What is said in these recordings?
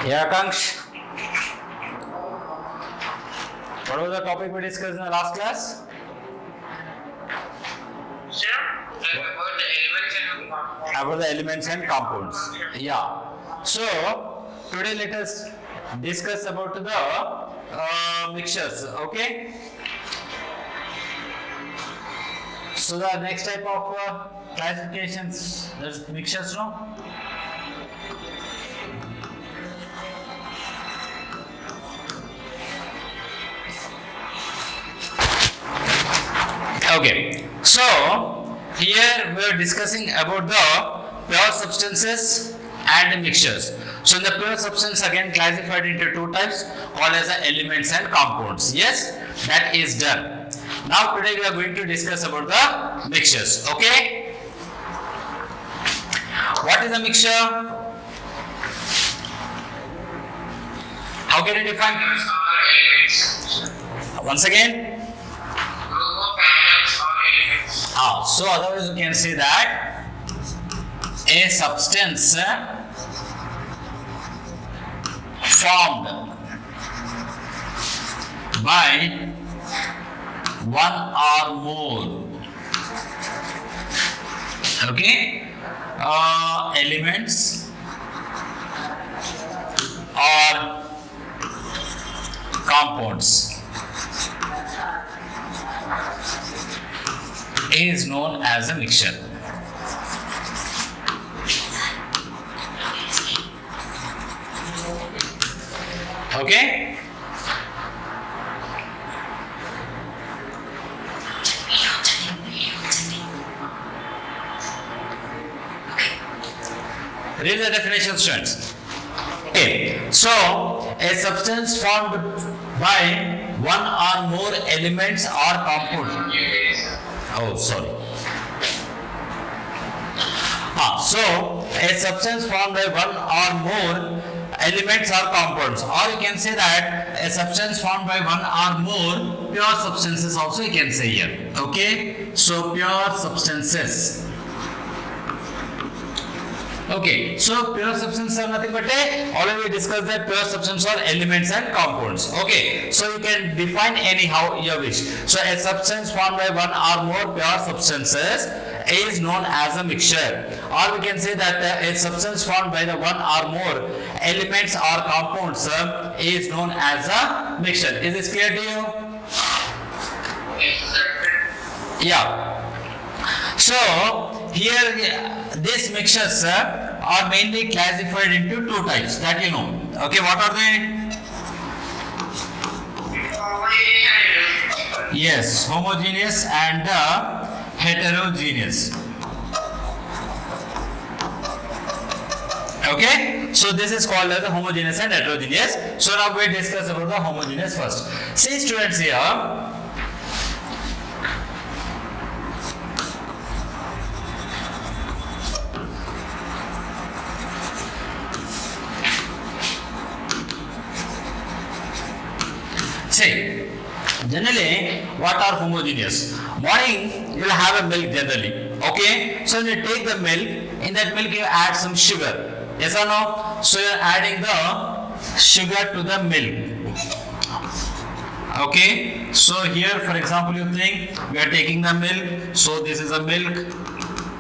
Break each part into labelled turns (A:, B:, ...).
A: Yeah, Kanksh. What was the topic we discussed in the last class?
B: Sir,
A: About the elements and compounds. Yeah. So today let us discuss about the mixtures. Okay. So the next type of classifications, there's mixtures, no? Okay, so here we are discussing about the pure substances and mixtures. So in the pure substance again classified into two types called as the elements and compounds. Yes, that is done. Now today we are going to discuss about the mixtures. Okay, what is a mixture? How can you define? Once again. So otherwise you can say that a substance formed by one or more elements or compounds is known as a mixture. Okay? Read the definition, students. Okay, so a substance formed by one or more elements or compounds. Oh, sorry. So a substance formed by one or more elements or compounds, or you can say that a substance formed by one or more pure substances also you can say here. Okay, so pure substances. Okay, so pure substances are nothing but already we discussed that pure substances are elements and compounds. Okay, so you can define anyhow you wish. So a substance formed by one or more pure substances is known as a mixture, or we can say that a substance formed by the one or more elements or compounds is known as a mixture. Is this clear to you? Yeah. So here these mixtures are mainly classified into two types that you know. Okay, what are they? Yes, homogeneous and heterogeneous. Okay, so this is called as the homogeneous and heterogeneous. So now we discuss about the homogeneous first. See students here. See, generally, what are homogeneous? Morning, you will have a milk generally. Okay, so when you take the milk, in that milk you add some sugar. Yes or no? So you are adding the sugar to the milk. Okay, so here, for example, you think we are taking the milk. So this is a milk.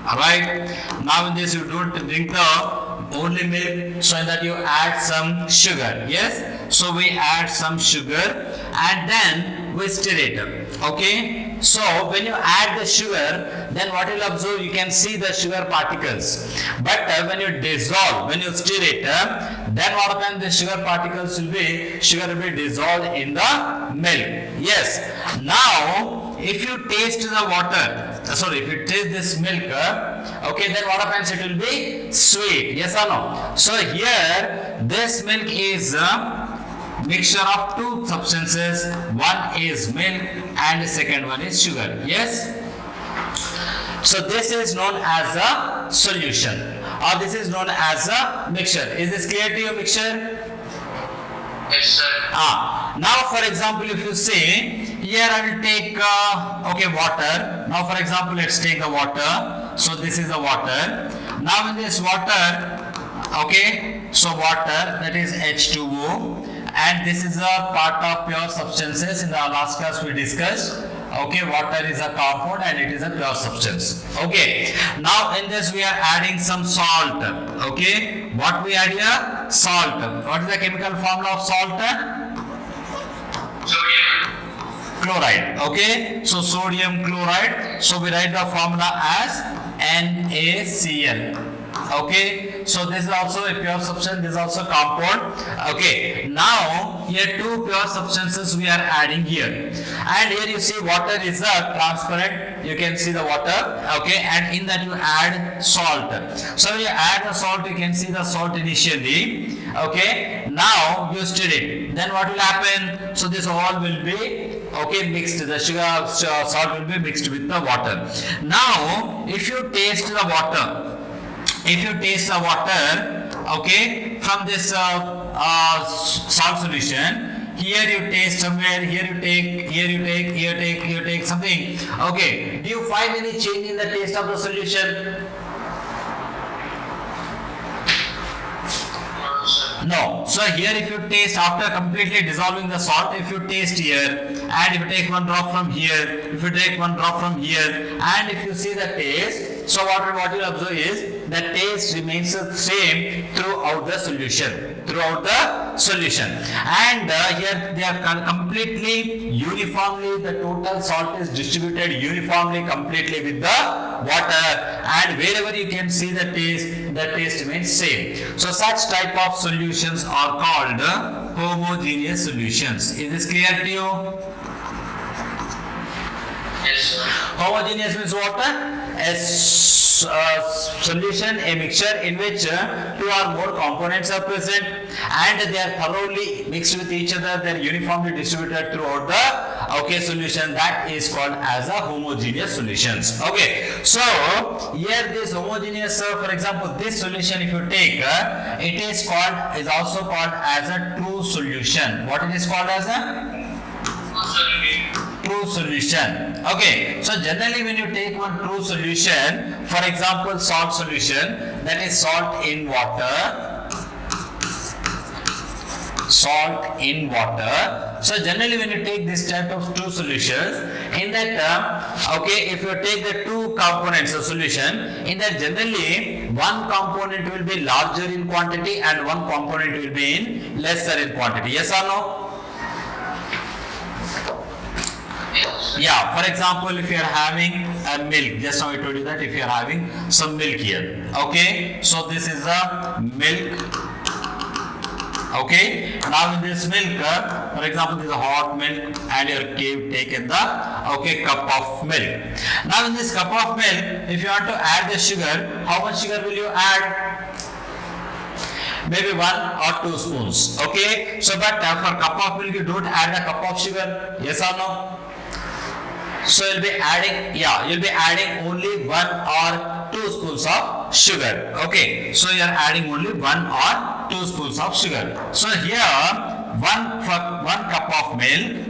A: Alright. Now in this you don't drink the only milk. So in that you add some sugar. Yes. So we add some sugar and then we stir it. Okay, so when you add the sugar, then what you'll observe, you can see the sugar particles. But when you dissolve, when you stir it, then what happens, the sugar particles will be dissolved in the milk. Yes. Now if you taste the water, if you taste this milk, okay, then what happens, it will be sweet. Yes or no? So here this milk is mixture of two substances. One is milk and the second one is sugar. Yes. So this is known as a solution, or this is known as a mixture. Is this clear to you, mixture?
B: Yes, sir.
A: Now for example, if you say here I will take water. Now for example, let's take the water. So this is the water. Now in this water Okay, so water, that is H2O, and this is a part of pure substances. In the last class we discussed. Okay, water is a compound and it is a pure substance. Okay, now in this we are adding some salt. Okay, what we add here? Salt. What is the chemical formula of salt?
B: Sodium.
A: Chloride. Okay, so sodium chloride. So we write the formula as NaCl. Okay, so this is also a pure substance, this is also compound. Okay, now here two pure substances we are adding here, and here you see water is a transparent, you can see the water. Okay, and in that you add salt. So you add the salt, you can see the salt initially. Okay, now you stir it, then what will happen? So this all will be okay mixed, the sugar salt will be mixed with the water. Now if you taste the water, okay, from this salt solution, here you taste somewhere, here you take something. Okay, do you find any change in the taste of the solution?
B: No, sir.
A: No. So here if you taste after completely dissolving the salt, if you taste here, and if you take one drop from here, if you take one drop from here, and if you see the taste, so what you will observe is the taste remains the same throughout the solution. And here they are completely uniformly, the total salt is distributed uniformly completely with the water, and wherever you can see the taste remains same. So such type of solutions are called homogeneous solutions. Is this clear to you?
B: Yes, sir.
A: Homogeneous means what? A solution, a mixture in which two or more components are present and they are thoroughly mixed with each other, they are uniformly distributed throughout the solution. That is called as a homogeneous solutions. Okay, so here this homogeneous, for example, this solution if you take, it is also called as a true solution. What it is called as a? True solution. Okay, so generally when you take one true solution, for example salt solution, that is salt in water. So generally when you take this type of two solutions, in that if you take the two components of solution, in that generally one component will be larger in quantity and one component will be in lesser in quantity. Yes or no? Yeah, for example, if you are having a milk, just now I told you that if you are having some milk here, okay, so this is a milk, okay, now in this milk, for example, this is a hot milk and you have taken the, cup of milk. Now in this cup of milk, if you want to add the sugar, how much sugar will you add? Maybe 1 or 2 spoons, okay, so but for cup of milk, you don't add a cup of sugar, yes or no? So you'll be adding only 1 or 2 spoons of sugar. Okay, so you are adding only 1 or 2 spoons of sugar. So here 1 cup of milk.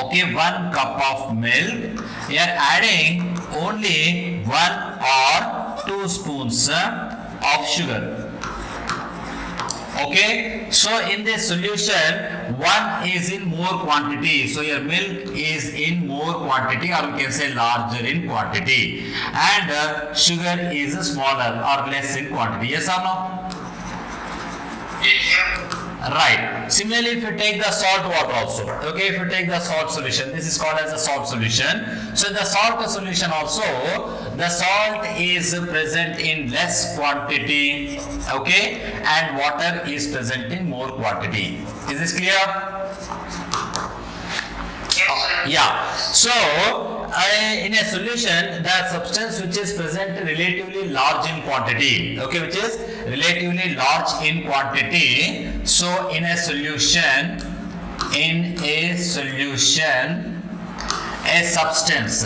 A: Okay, 1 cup of milk. You are adding only 1 or 2 spoons of sugar. Okay, so in this solution, 1 is in more quantity. So your milk is in more quantity, or we can say larger in quantity, and sugar is smaller or less in quantity. Yes or no?
B: Yes.
A: Right. Similarly, if you take the salt water also, okay, if you take the salt solution, this is called as a salt solution. So in the salt solution also, the salt is present in less quantity, okay, and water is present in more quantity. Is this clear? Yeah. So in a solution, the substance which is present relatively large in quantity, okay, which is relatively large in quantity. So in a solution, a substance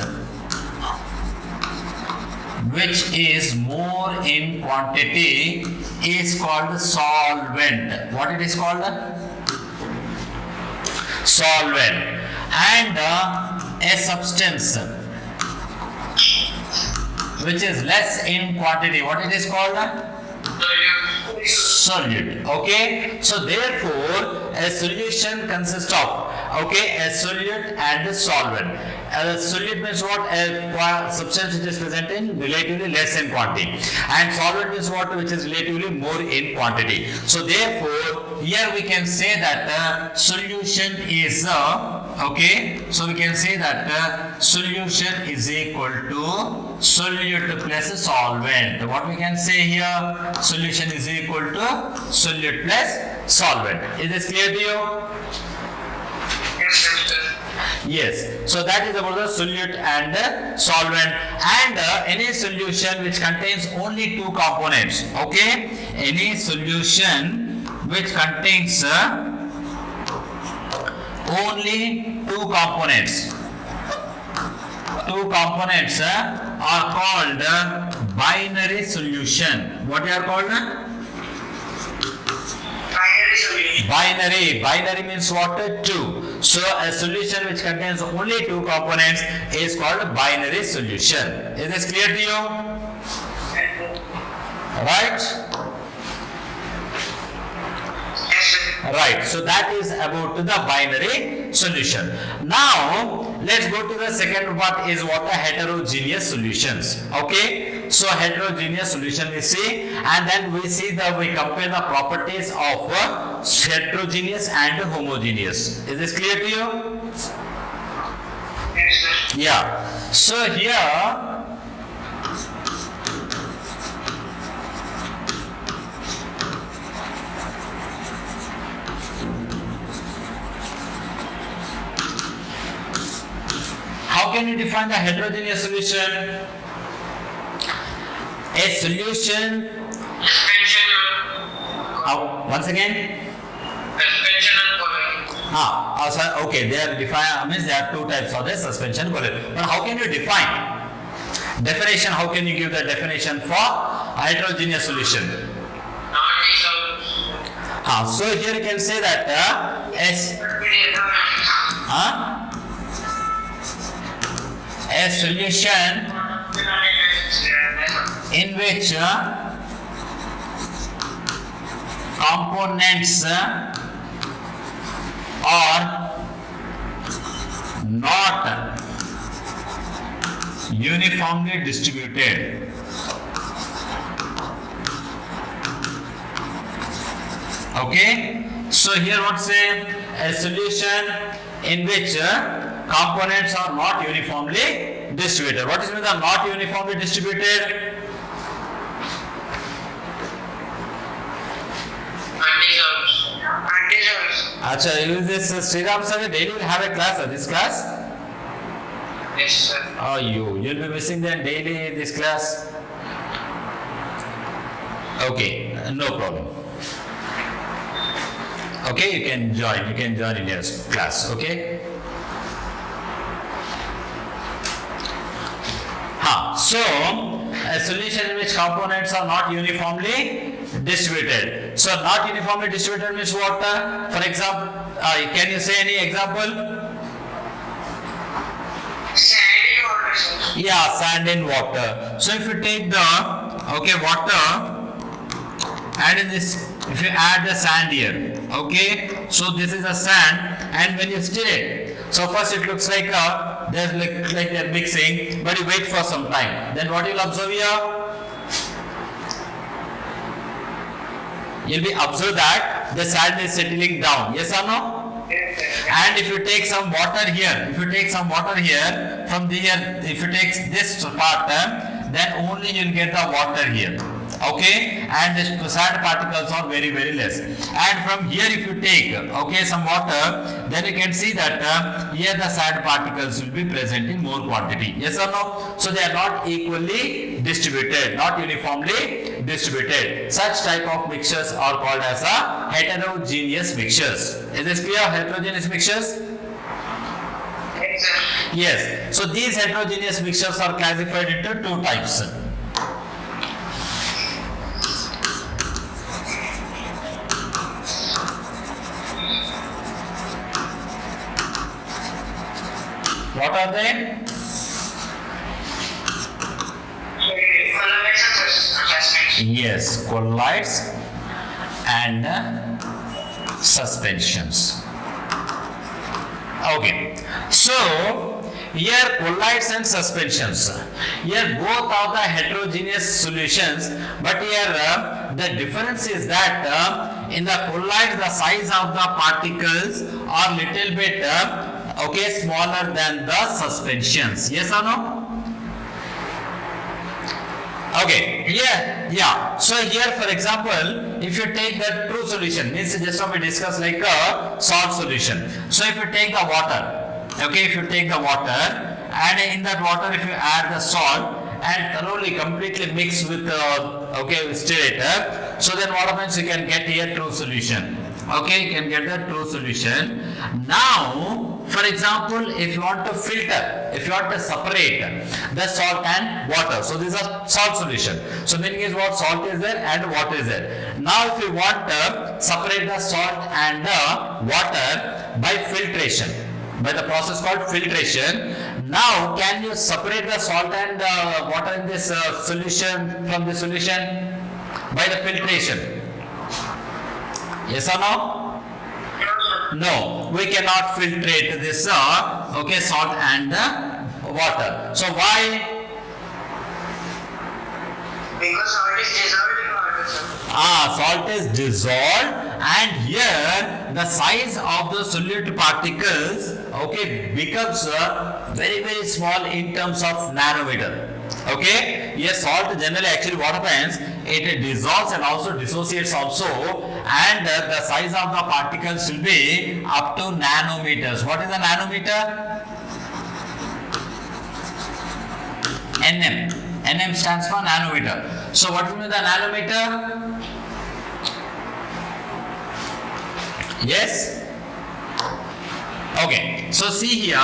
A: which is more in quantity is called solvent. What it is called? Solvent. And a substance which is less in quantity, what it is called? solute. Okay, so therefore a solution consists of, okay, a solute and a solvent. A solute means what? A substance which is present in relatively less in quantity, and solvent is what? Which is relatively more in quantity. So therefore here we can say that solution is okay, so we can say that solution is equal to solute plus solvent. What we can say here? Solution is equal to solute plus solvent. Is this clear to you?
B: Yes, sir.
A: Yes. So that is about the solute and solvent, and any solution which contains only two components. Okay. Any solution which contains only two components. Two components are called binary solution. What they are called?
B: Binary solution.
A: Binary means what? Two. So a solution which contains only two components is called a binary solution. Is this clear to you? Right?
B: Yes, sir.
A: Right. So that is about the binary solution. Now let's go to the second part, is what? The heterogeneous solutions. Okay. So heterogeneous solution we see, and then we see that we compare the properties of heterogeneous and homogeneous. Is this clear to you?
B: Yes, sir.
A: Yeah. So here how can you define the heterogeneous solution? A solution.
B: Suspension.
A: Once again.
B: Suspension and covalent.
A: So, okay, they are defined, means there are two types of the suspension covalent. But how can you define? Definition, how can you give the definition for a heterogeneous solution? So here you can say that a solution in which components are not uniformly distributed. Okay, so here what say? A solution in which components are not uniformly distributed. What is mean the not uniformly distributed? Acha, use this Sriram sir, daily will have a class, this class?
B: Yes, sir.
A: Oh, you'll be missing them daily this class? Okay, no problem. Okay, you can join in your class, okay? So, a solution in which components are not uniformly distributed. So, not uniformly distributed means what? For example, can you say any example?
B: Sand in water, sir.
A: Yeah, sand in water. So, if you take the water, and in this, if you add the sand here, okay, so this is a sand, and when you stir it, so first it looks like there's like they're mixing, but you wait for some time. Then what you'll observe here? You'll be observe that the sand is settling down. Yes or no?
B: Yes, sir.
A: And if you take some water here, from here, if you take this part, then only you'll get the water here. Okay, and the sand particles are very, very less. And from here, if you take some water, then you can see that here the sand particles will be present in more quantity. Yes or no? So they are not equally distributed, not uniformly distributed. Such type of mixtures are called as a heterogeneous mixtures. Is this clear? Heterogeneous mixtures?
B: Yes, sir.
A: Yes. So these heterogeneous mixtures are classified into two types. What are they?
B: Colloids and suspension.
A: Yes, colloids and suspensions. Okay, so here colloids and suspensions. Here both are the heterogeneous solutions, but here the difference is that in the colloids the size of the particles are little bit okay smaller than the suspensions. Yes or no? Okay, yeah. So here, for example, if you take the true solution, means just now we discussed like a salt solution. So if you take the water, okay, if you take the water, and in that water, if you add the salt and thoroughly, completely mix with okay, with stirrer, so then what happens? You can get here true solution. Okay, you can get the true solution. Now, for example, if you want to filter, if you want to separate the salt and water, so this is a salt solution. So meaning is what, salt is there and water is there. Now if you want to separate the salt and the water by filtration, by the process called filtration, now can you separate the salt and water in this solution from the solution by the filtration? Yes or no? No, we cannot filtrate this okay, salt and water. So why?
B: Because salt is dissolved in water, sir.
A: Salt is dissolved, and here the size of the solute particles okay becomes very very small in terms of nanometer. Okay, yes, salt generally actually what happens, it dissolves and also dissociates also, and the size of the particles will be up to nanometers. What is a nanometer? NM. NM stands for nanometer. So what will be the nanometer? Yes? Okay, so see here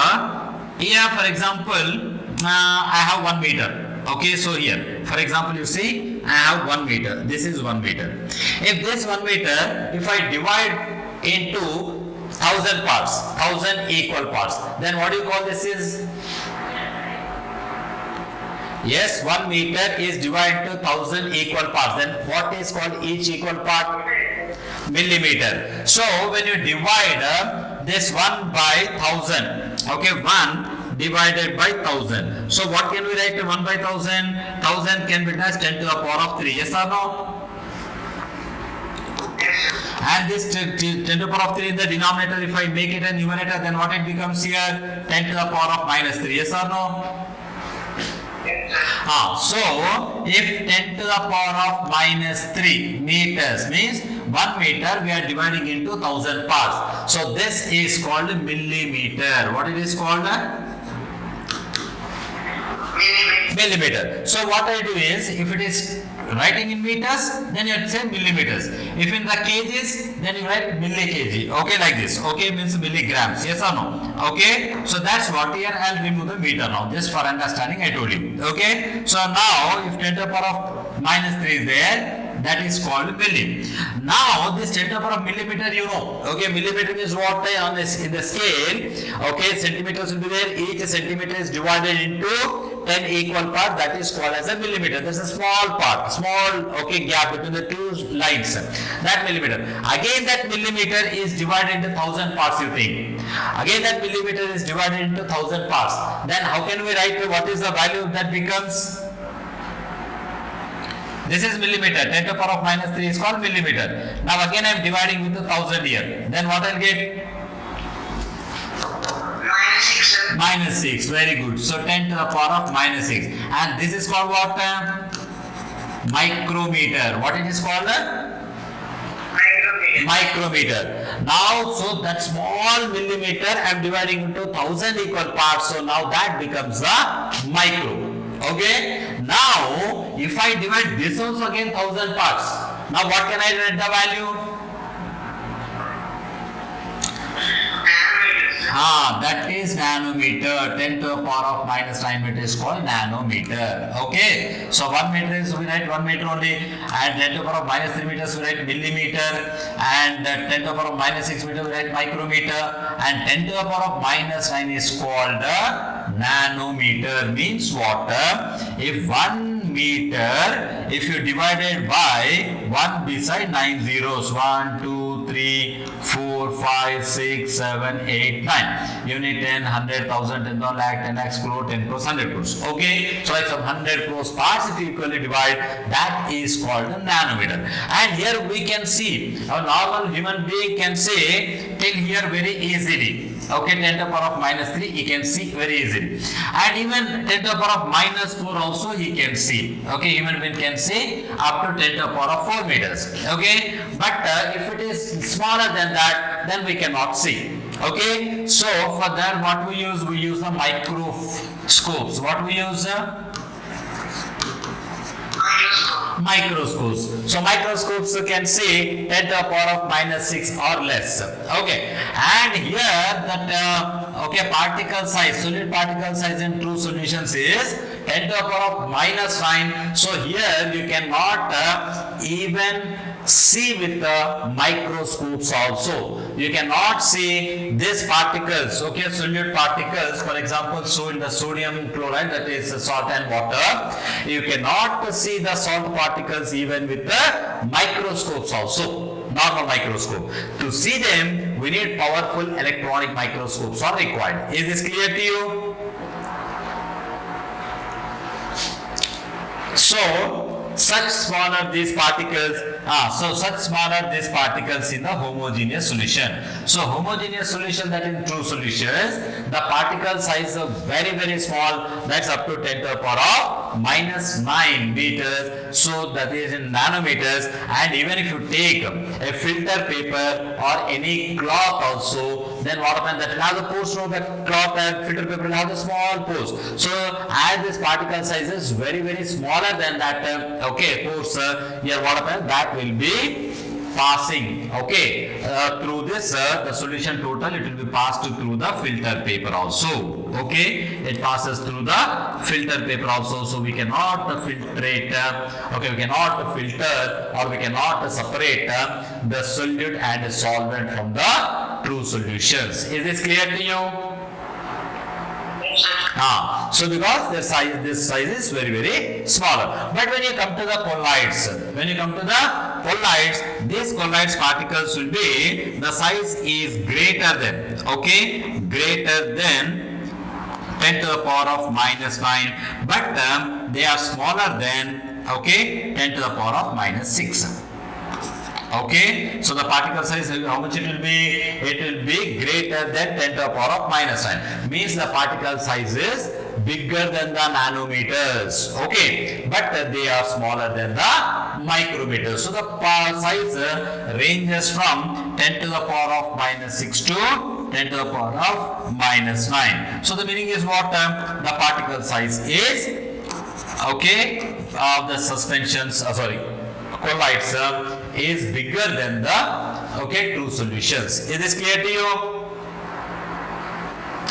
A: for example, I have 1 meter. Okay, so here, for example, you see, I have 1 meter. This is 1 meter. If this 1 meter, if I divide into 1000 parts, 1000 equal parts, then what do you call this is? Yes, 1 meter is divided into 1000 equal parts. Then what is called each equal part? Millimeter. So when you divide this 1 by 1000, okay, 1 divided by 1000. So what can we write 1 by 1000? 1000 can be as 10 to the power of 3. Yes or no? And this 10 to the power of 3 in the denominator, if I make it a numerator, then what it becomes here? 10 to the power of minus 3. Yes or no? So if 10 to the power of minus 3 meters means 1 meter, we are dividing into 1000 parts. So this is called millimeter. What it is called? Millimeter. So what I do is, if it is writing in meters, then you say millimeters. If in the kgs, then you write milli kg. Okay, like this. Okay, means milligrams. Yes or no? Okay. So that's what here. I'll remove the meter now, just for understanding. I told you. Okay. So now, if 10 to the power of minus 3 is there, that is called milli. Now this 10 to the power of millimeter, you know. Okay, millimeter is what on this in the scale. Okay, centimeters will be there. Each centimeter is divided into 10 equal parts, that is called as a millimeter. There's a small part, small okay gap between the two lines. That millimeter. Again that millimeter is divided into 1000 parts, you think. Again that millimeter is divided into 1000 parts. Then how can we write what is the value that becomes? This is millimeter. 10 to the power of minus 3 is called millimeter. Now again I am dividing with the 1000 here. Then what I'll get? Minus 6, very good. So 10 to the power of minus 6. And this is called what? Micrometer. What it is called? Micrometer. Now, so that small millimeter I am dividing into 1000 equal parts. So now that becomes a micro. Okay. Now, if I divide this also again 1000 parts. Now what can I write the value? That is nanometer. 10 to the power of minus 9 meter is called nanometer. Okay. So 1 meter is, we write 1 meter only, and 10 to the power of minus 3 meters we write millimeter, and 10 to the power of minus 6 meter we write micrometer, and 10 to the power of minus 9 is called nanometer. Means what? If 1 meter, if you divide it by 1 beside 9 zeros, 1, 2, 3, 4, 5, 6, 7, 8, 9. Unit 10, 100, 1000, 10 lakh, 10 lakhs crore, 10 crores, 100 crores. Okay, so like some 100 crores parts, if you equally divide, that is called a nanometer. And here we can see a normal human being can say till here very easily. Okay, 10 to the power of minus 3 he can see very easily, and even 10 to the power of minus 4 also he can see. Okay, human being can see up to 10 to the power of 4 meters. Okay, but if it is smaller than that, then we cannot see. Okay, so for that what we use the microscopes. What we use? Microscopes. So microscopes can see 10 to the power of minus 6 or less. Okay, and here that okay, particle size, solid particle size in true solutions is 10 to the power of minus 9. So here you cannot even see with the microscopes also. You cannot see these particles, okay, solute particles, for example, so in the sodium chloride, that is salt and water, you cannot see the salt particles even with the microscopes also, normal microscope. To see them, we need powerful electronic microscopes are required. Is this clear to you? So, such smaller these particles, such smaller these particles in the homogeneous solution. So homogeneous solution, that in true solutions, the particle size is very small, that's up to 10 to the power of minus 9 meters. So that is in nanometers. And even if you take a filter paper or any cloth also, then what happens, that will have the pores, no, the cloth and filter paper will have the small pores. So as this particle size is very smaller than that okay, pores, here what happens, that will be passing, okay, through this the solution total, it will be passed through the filter paper also. Okay, it passes through the filter paper also. So we cannot filtrate, okay, we cannot filter or we cannot separate the solute and the solvent from the true solutions. Is this clear to you? So because this size is very smaller. But when you come to the colloids, these colloids particles will be, the size is greater than, okay, greater than 10 to the power of minus 9, but they are smaller than, okay, 10 to the power of minus 6. Okay, so the particle size, how much it will be? It will be greater than 10 to the power of minus 9. Means the particle size is bigger than the nanometers. Okay, but they are smaller than the micrometers. So the size ranges from 10 to the power of minus 6 to 10 to the power of minus 9. So the meaning is what? The particle size is, okay, of the suspensions, colloids is bigger than the, okay, true solutions. Is this clear to you?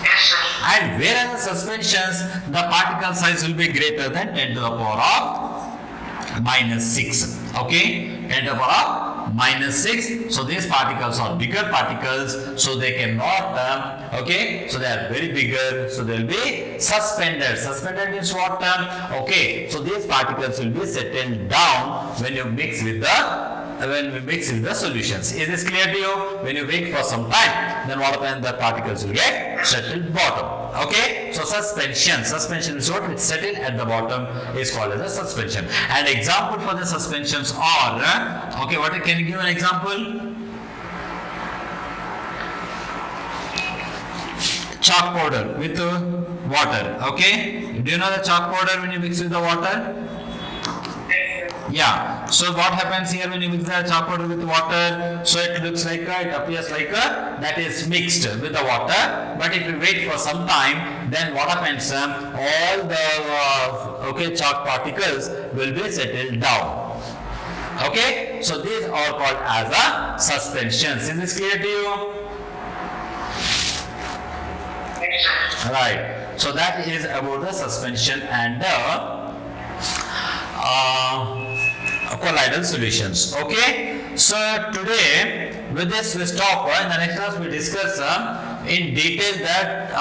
B: Yes, sir.
A: And whereas the suspensions, the particle size will be greater than 10 to the power of minus 6. Okay, 10 to the power of minus 6. So these particles are bigger particles, so they cannot, okay, so they are very bigger, so they will be suspended. Suspended means what? Okay, so these particles will be settled down when you mix with the solutions. Is this clear to you? When you wait for some time, then what happens? The particles will get settled bottom. Okay, so suspension is what? It's settled at the bottom is called as a suspension. And example for the suspensions are, okay, what can you give an example? Chalk powder with water. Okay, do you know the chalk powder when you mix with the water? Yeah, so what happens here when you mix the chalk powder with water? So it looks like it appears like that is mixed with the water. But if you wait for some time, then what happens? All the chalk particles will be settled down. Okay, so these are called as a suspensions. Is this clear to you?
B: Yes, sir.
A: Right. So that is about the suspension and colloidal solutions. Okay, so today with this we stop. In the next class we discuss in detail that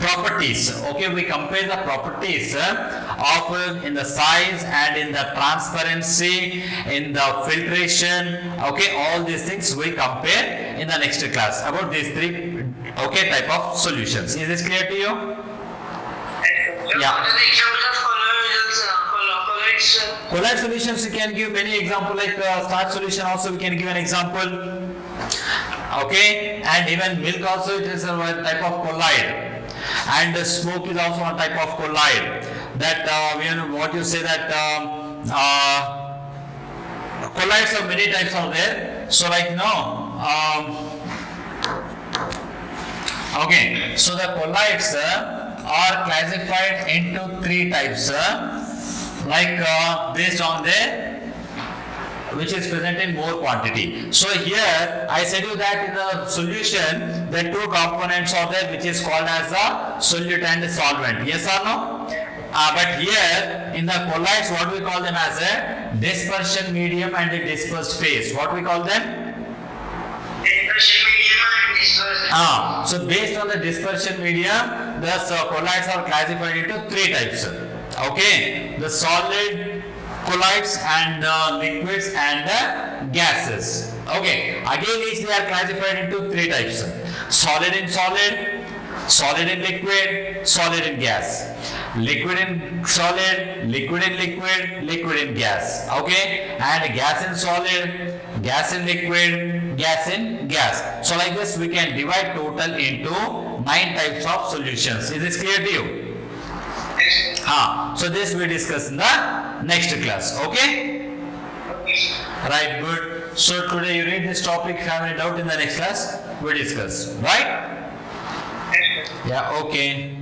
A: properties. Okay, we compare the properties of in the size and in the transparency, in the filtration. Okay, all these things we compare in the next class about these three type of solutions. Is this clear to you? Yeah.
B: What are the examples of colloids?
A: Colloid solutions, we can give many example, like starch solution also we can give an example. Okay, and even milk also it is a type of colloid, and smoke is also one type of colloid. That what you say that colloids of many types are there. So like okay, so the colloids are classified into three types, based on their which is present in more quantity. So here I said you that in the solution the two components are there which is called as the solute and the solvent. Yes or no? But here in the colloids what we call them as a dispersion medium and a dispersed phase. What we call them?
B: Dispersion medium and dispersion.
A: So based on the dispersion medium, the colloids are classified into three types. Okay, the solid colloids and liquids and gases. Okay, again each they are classified into three types: solid in solid, solid in liquid, solid in gas. Liquid in solid, liquid in liquid, liquid in gas. Okay, and gas in solid, gas in liquid, gas in gas. So like this we can divide total into 9 types of solutions. Is this clear to you? So this we discuss in the next class. Okay? Right, good. So today you read this topic. If you have any doubt in the next class, we discuss. Right? Yeah, okay.